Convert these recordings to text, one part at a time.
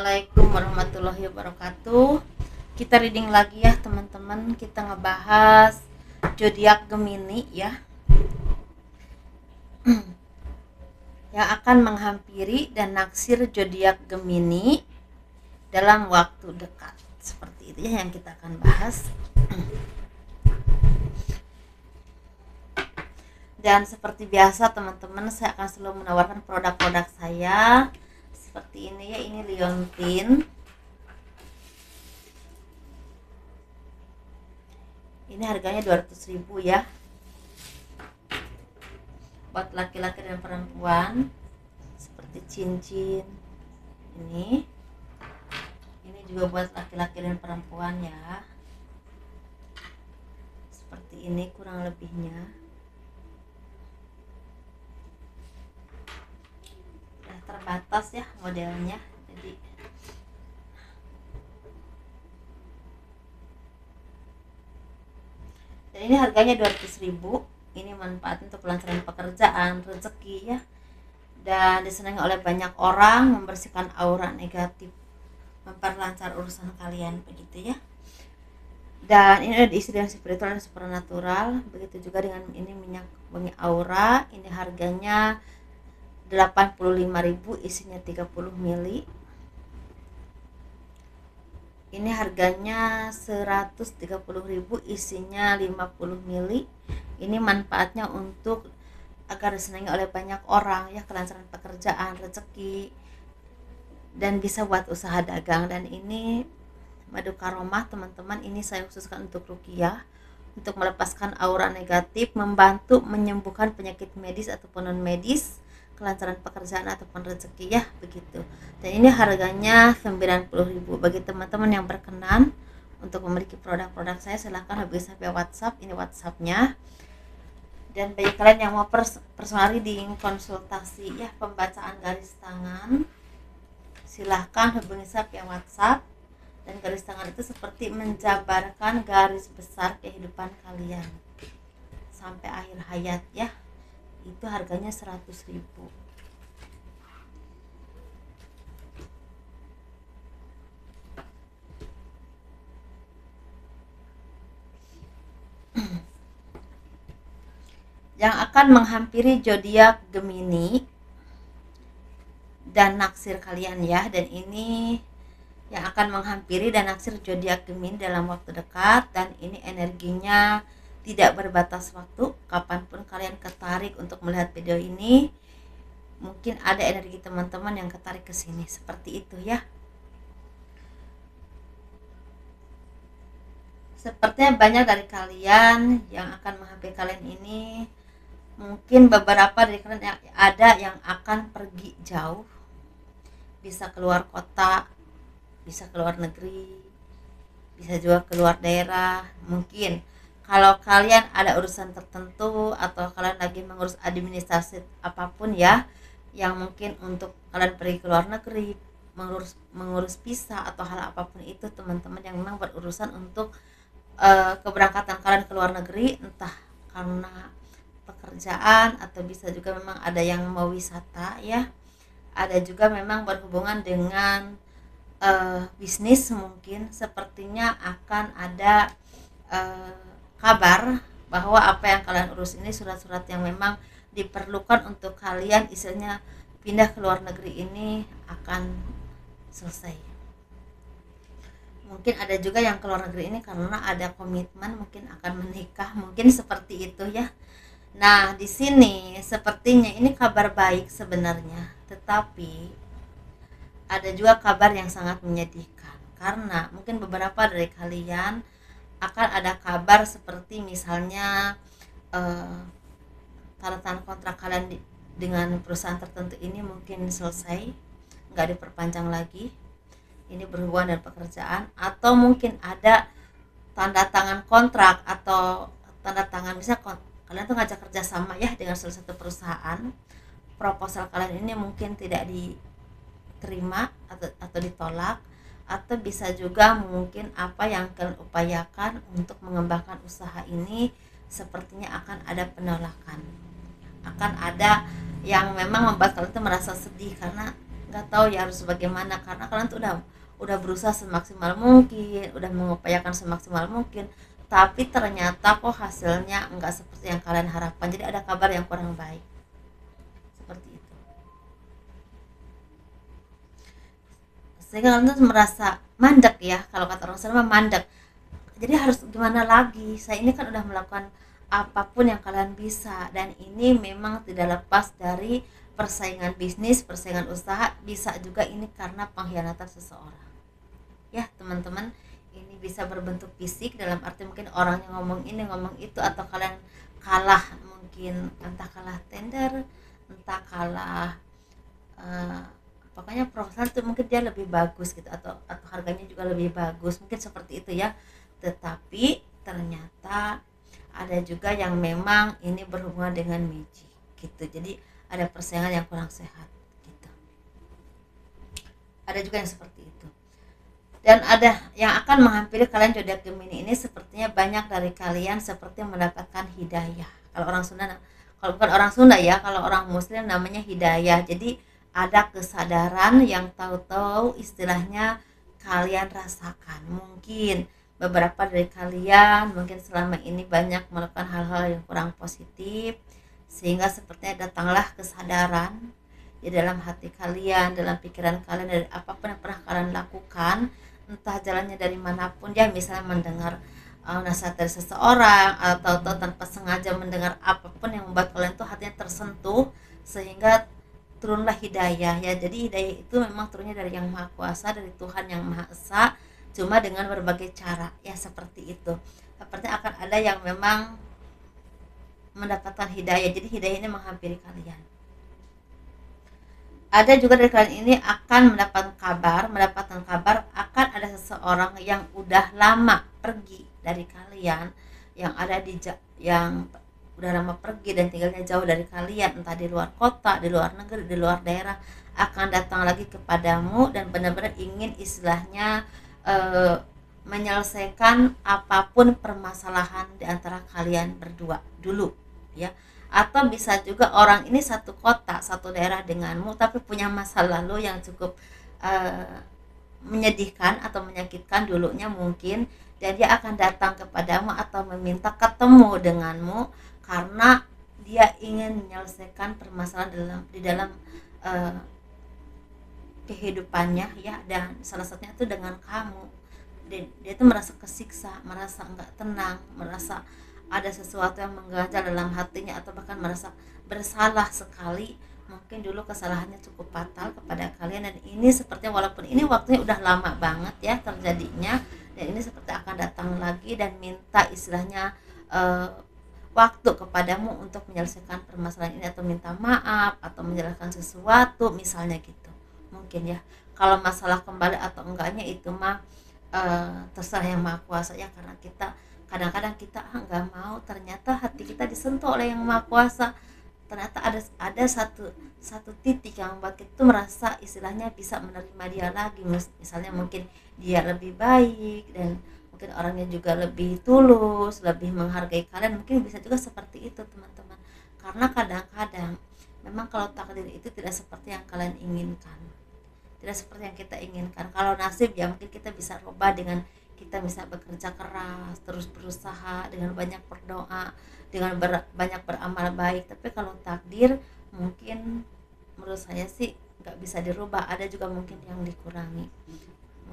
Assalamualaikum warahmatullahi wabarakatuh. Kita reading lagi ya teman-teman. Kita ngebahas zodiak Gemini ya, yang akan menghampiri dan naksir zodiak Gemini dalam waktu dekat. Seperti itu ya yang kita akan bahas. Dan seperti biasa teman-teman, saya akan selalu menawarkan produk-produk saya seperti ini ya. Ini Liontin, ini harganya 200.000 ya, buat laki-laki dan perempuan. Seperti cincin ini juga buat laki-laki dan perempuan ya. Seperti ini kurang lebihnya. Terbatas ya modelnya, jadi dan ini harganya 200.000. Ini manfaat untuk kelancaran pekerjaan, rezeki ya, dan disenangi oleh banyak orang, membersihkan aura negatif, memperlancar urusan kalian begitu ya. Dan ini ada diisi dengan spiritual dan supernatural. Begitu juga dengan ini minyak wangi aura. Ini harganya 85.000, isinya 30 ml. Ini harganya 130.000, isinya 50 ml. Ini manfaatnya untuk agar disenangi oleh banyak orang ya, kelancaran pekerjaan, rezeki, dan bisa buat usaha dagang. Dan ini madu karomah teman-teman, ini saya khususkan untuk ruqyah, untuk melepaskan aura negatif, membantu menyembuhkan penyakit medis ataupun non medis, kelancaran pekerjaan ataupun rezeki ya begitu. Dan ini harganya 90.000. Bagi teman-teman yang berkenan untuk memiliki produk-produk saya, silahkan hubungi saya via WhatsApp. Ini WhatsAppnya. Dan bagi kalian yang mau personal reading, konsultasi ya, pembacaan garis tangan, silahkan hubungi saya via WhatsApp. Dan garis tangan itu seperti menjabarkan garis besar kehidupan kalian sampai akhir hayat ya. Itu harganya 100.000. Yang akan menghampiri zodiak Gemini dan naksir kalian ya. Dan ini yang akan menghampiri dan naksir zodiak Gemini dalam waktu dekat, dan ini energinya tidak berbatas waktu. Kapanpun kalian ketarik untuk melihat video ini, mungkin ada energi teman-teman yang ketarik ke sini, seperti itu ya. Sepertinya banyak dari kalian yang akan menghampiri kalian ini, mungkin beberapa dari kalian yang ada yang akan pergi jauh, bisa keluar kota, bisa keluar negeri, bisa juga keluar daerah. Mungkin kalau kalian ada urusan tertentu atau kalian lagi mengurus administrasi apapun ya, yang mungkin untuk kalian pergi ke luar negeri, mengurus visa atau hal apapun itu teman-teman, yang memang berurusan untuk keberangkatan kalian ke luar negeri, entah karena pekerjaan atau bisa juga memang ada yang mau wisata ya, ada juga memang berhubungan dengan bisnis. Mungkin sepertinya akan ada kabar bahwa apa yang kalian urus ini, surat-surat yang memang diperlukan untuk kalian istilahnya pindah ke luar negeri, ini akan selesai. Mungkin ada juga yang ke luar negeri ini karena ada komitmen, mungkin akan menikah, mungkin seperti itu ya. Nah, di sini sepertinya ini kabar baik sebenarnya, tetapi ada juga kabar yang sangat menyedihkan, karena mungkin beberapa dari kalian akan ada kabar seperti misalnya tanda tangan kontrak kalian dengan perusahaan tertentu ini mungkin selesai, nggak diperpanjang lagi. Ini berhubungan dengan pekerjaan, atau mungkin ada tanda tangan kontrak atau tanda tangan, misalnya kalian tuh ngajak kerja sama ya dengan salah satu perusahaan, proposal kalian ini mungkin tidak diterima atau ditolak, atau bisa juga mungkin apa yang kalian upayakan untuk mengembangkan usaha ini sepertinya akan ada penolakan, akan ada yang memang membuat kalian itu merasa sedih, karena nggak tahu ya harus bagaimana, karena kalian tuh udah berusaha semaksimal mungkin, udah mengupayakan semaksimal mungkin, tapi ternyata kok hasilnya nggak seperti yang kalian harapkan. Jadi ada kabar yang kurang baik seperti itu, sehingga kalian tuh merasa mandek ya, kalau kata orang sana mandek. Jadi harus gimana lagi, saya ini kan udah melakukan apapun yang kalian bisa, dan ini memang tidak lepas dari persaingan bisnis, persaingan usaha, bisa juga ini karena pengkhianatan seseorang ya teman-teman. Ini bisa berbentuk fisik dalam arti mungkin orang yang ngomong ini ngomong itu, atau kalian kalah, mungkin entah kalah tender, entah kalah eh, pokoknya proposal itu mungkin dia lebih bagus gitu, atau harganya juga lebih bagus, mungkin seperti itu ya. Tetapi ternyata ada juga yang memang ini berhubungan dengan magic gitu, jadi ada persaingan yang kurang sehat gitu, ada juga yang seperti itu. Dan ada yang akan menghampiri kalian zodiak Gemini ini, sepertinya banyak dari kalian seperti mendapatkan hidayah. Kalau orang Sunda, kalau bukan orang Sunda ya, kalau orang Muslim namanya hidayah. Jadi ada kesadaran yang tahu-tahu istilahnya kalian rasakan. Mungkin beberapa dari kalian mungkin selama ini banyak melakukan hal-hal yang kurang positif, sehingga sepertinya datanglah kesadaran di dalam hati kalian, dalam pikiran kalian, dari apapun yang pernah kalian lakukan, entah jalannya dari manapun ya, misalnya mendengar nasihat dari seseorang, atau tanpa sengaja mendengar apapun yang membuat kalian tuh hatinya tersentuh, sehingga turunlah hidayah ya. Jadi hidayah itu memang turunnya dari yang maha kuasa, dari Tuhan yang maha esa, cuma dengan berbagai cara ya, seperti itu. Seperti akan ada yang memang mendapatkan hidayah, jadi hidayah ini menghampiri kalian. Ada juga dari kalian ini akan mendapatkan kabar akan ada seseorang yang udah lama pergi dari kalian, yang ada yang udah lama pergi dan tinggalnya jauh dari kalian, entah di luar kota, di luar negeri, di luar daerah, akan datang lagi kepadamu dan benar-benar ingin istilahnya menyelesaikan apapun permasalahan di antara kalian berdua dulu ya. Atau bisa juga orang ini satu kota, satu daerah denganmu, tapi punya masa lalu yang cukup menyedihkan atau menyakitkan dulunya mungkin, dan dia akan datang kepadamu atau meminta ketemu denganmu karena dia ingin menyelesaikan permasalahan di dalam kehidupannya ya, dan salah satunya itu dengan kamu. Dia tuh merasa kesiksa, merasa enggak tenang, merasa ada sesuatu yang mengganjal dalam hatinya, atau bahkan merasa bersalah sekali, mungkin dulu kesalahannya cukup fatal kepada kalian, dan ini sepertinya walaupun ini waktunya udah lama banget ya terjadinya, dan ini seperti akan datang lagi dan minta istilahnya waktu kepadamu untuk menyelesaikan permasalahan ini, atau minta maaf, atau menjelaskan sesuatu misalnya gitu mungkin ya. Kalau masalah kembali atau enggaknya itu mah terserah yang maha kuasa ya, karena kita kadang-kadang kita nggak mau, ternyata hati kita disentuh oleh yang maha kuasa, ternyata ada satu titik yang membuat kita tuh merasa istilahnya bisa menerima dia lagi, misalnya mungkin dia lebih baik, dan mungkin orangnya juga lebih tulus, lebih menghargai kalian, mungkin bisa juga seperti itu teman-teman. Karena kadang-kadang memang kalau takdir itu tidak seperti yang kalian inginkan, tidak seperti yang kita inginkan. Kalau nasib ya mungkin kita bisa rubah dengan kita bisa bekerja keras, terus berusaha, dengan banyak berdoa, dengan banyak beramal baik. Tapi kalau takdir mungkin menurut saya sih nggak bisa dirubah, ada juga mungkin yang dikurangi.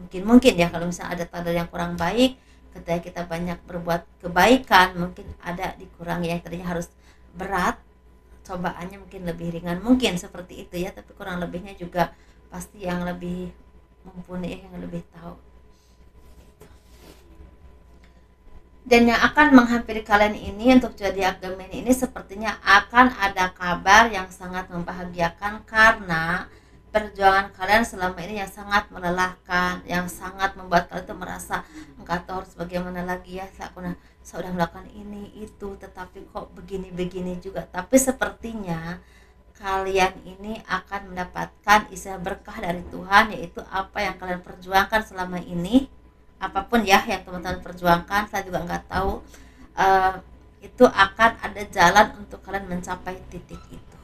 Mungkin ya kalau misalnya ada takdir yang kurang baik, ketika kita banyak berbuat kebaikan, mungkin ada dikurangi, yang tadinya harus berat, cobaannya mungkin lebih ringan, mungkin seperti itu ya. Tapi kurang lebihnya juga pasti yang lebih mumpuni, yang lebih tahu. Dan yang akan menghampiri kalian ini untuk zodiak Gemini ini sepertinya akan ada kabar yang sangat membahagiakan, karena perjuangan kalian selama ini yang sangat melelahkan, yang sangat membuat kalian itu merasa enggak tahu harus bagaimana lagi ya, saya sudah melakukan ini itu, tetapi kok begini juga. Tapi sepertinya kalian ini akan mendapatkan istilah berkah dari Tuhan, yaitu apa yang kalian perjuangkan selama ini, apapun ya yang teman-teman perjuangkan, saya juga nggak tahu, itu akan ada jalan untuk kalian mencapai titik itu,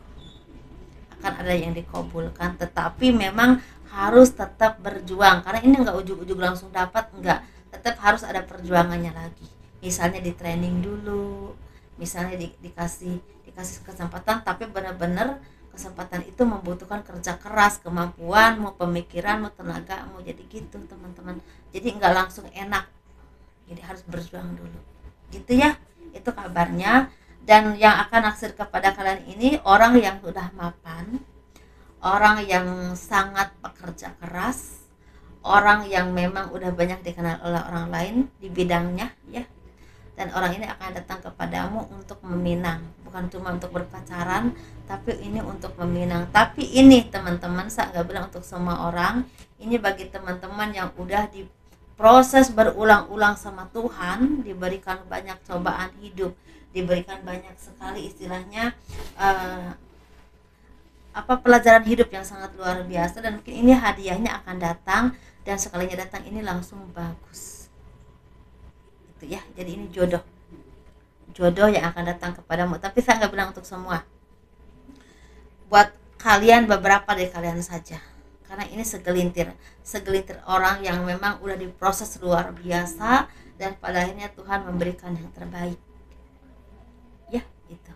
akan ada yang dikabulkan, tetapi memang harus tetap berjuang, karena ini nggak ujug-ujug langsung dapat, enggak, tetap harus ada perjuangannya lagi. Misalnya di training dulu, misalnya dikasih kesempatan, tapi benar-benar kesempatan itu membutuhkan kerja keras, kemampuanmu, pemikiranmu, tenagamu. Jadi gitu teman-teman, jadi nggak langsung enak, jadi harus berjuang dulu gitu ya. Itu kabarnya. Dan yang akan naksir kepada kalian ini orang yang sudah mapan, orang yang sangat pekerja keras, orang yang memang udah banyak dikenal oleh orang lain di bidangnya ya. Dan orang ini akan datang kepadamu untuk meminang, bukan cuma untuk berpacaran, tapi ini untuk meminang. Tapi ini teman-teman, saya nggak bilang untuk semua orang, ini bagi teman-teman yang udah diproses berulang-ulang sama Tuhan, diberikan banyak cobaan hidup, diberikan banyak sekali istilahnya pelajaran hidup yang sangat luar biasa, dan mungkin ini hadiahnya akan datang, dan sekalinya datang ini langsung bagus itu ya. Jadi ini jodoh yang akan datang kepadamu, tapi saya nggak bilang untuk semua, buat kalian, beberapa dari kalian saja, karena ini segelintir orang yang memang udah diproses luar biasa, dan pada akhirnya Tuhan memberikan yang terbaik ya. Itu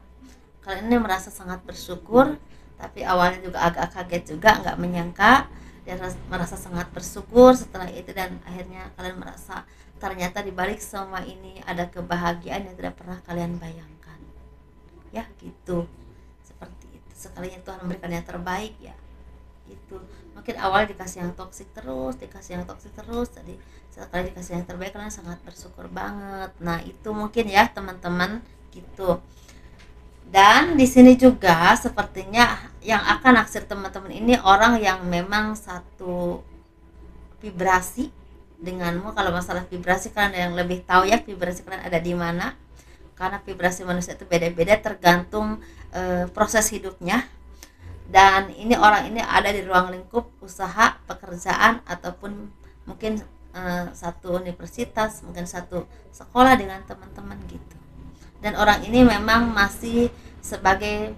kalian ini merasa sangat bersyukur, tapi awalnya juga agak kaget juga, nggak menyangka, dan merasa sangat bersyukur setelah itu, dan akhirnya kalian merasa ternyata di balik semua ini ada kebahagiaan yang tidak pernah kalian bayangkan ya gitu. Seperti itu, sekalinya Tuhan memberikan yang terbaik ya itu. Mungkin awalnya dikasih yang toksik terus, jadi sekali dikasih yang terbaik kalian sangat bersyukur banget. Nah itu mungkin ya teman-teman gitu. Dan di sini juga sepertinya yang akan naksir teman-teman ini orang yang memang satu vibrasi denganmu. Kalau masalah vibrasi, kalian ada yang lebih tahu ya vibrasi kalian ada di mana, karena vibrasi manusia itu beda-beda tergantung proses hidupnya. Dan ini orang ini ada di ruang lingkup usaha, pekerjaan, ataupun mungkin satu universitas, mungkin satu sekolah dengan teman-teman gitu. Dan orang ini memang masih sebagai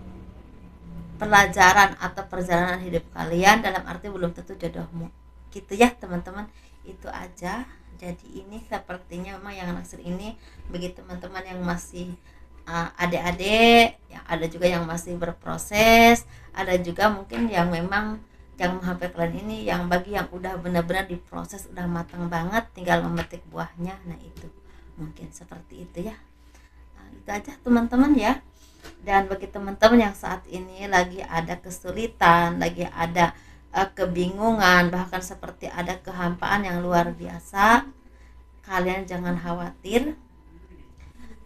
pelajaran atau perjalanan hidup kalian, dalam arti belum tentu jodohmu gitu ya teman-teman. Itu aja. Jadi ini sepertinya memang yang naksir ini bagi teman-teman yang masih adik-adik, yang ada juga yang masih berproses, ada juga mungkin yang memang yang menghampiri kalian ini yang bagi yang udah benar-benar diproses, udah matang banget, tinggal memetik buahnya. Nah itu mungkin seperti itu ya. Itu aja teman-teman ya. Dan bagi teman-teman yang saat ini lagi ada kesulitan, lagi ada kebingungan, bahkan seperti ada kehampaan yang luar biasa, kalian jangan khawatir.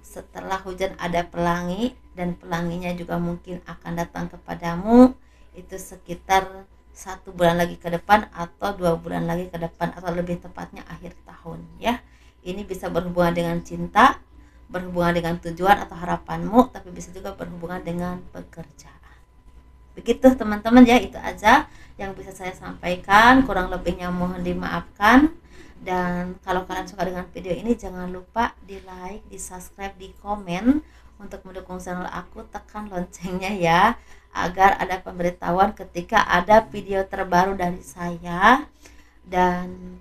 Setelah hujan ada pelangi, dan pelanginya juga mungkin akan datang kepadamu itu sekitar 1 bulan lagi ke depan, atau 2 bulan lagi ke depan, atau lebih tepatnya akhir tahun ya. Ini bisa berhubungan dengan cinta, berhubungan dengan tujuan atau harapanmu, tapi bisa juga berhubungan dengan pekerjaan. Begitu teman-teman ya. Itu aja yang bisa saya sampaikan, kurang lebihnya mohon dimaafkan. Dan kalau kalian suka dengan video ini, jangan lupa di like, di subscribe, di komen. Untuk mendukung channel aku, tekan loncengnya ya, agar ada pemberitahuan ketika ada video terbaru dari saya. Dan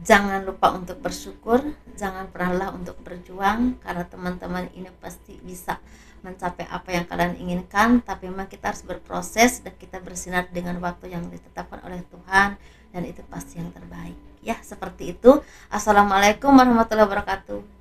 jangan lupa untuk bersyukur, jangan pernah lelah untuk berjuang, karena teman-teman ini pasti bisa mencapai apa yang kalian inginkan. Tapi memang kita harus berproses, dan kita bersinar dengan waktu yang ditetapkan oleh Tuhan, dan itu pasti yang terbaik ya. Seperti itu. Assalamualaikum warahmatullahi wabarakatuh.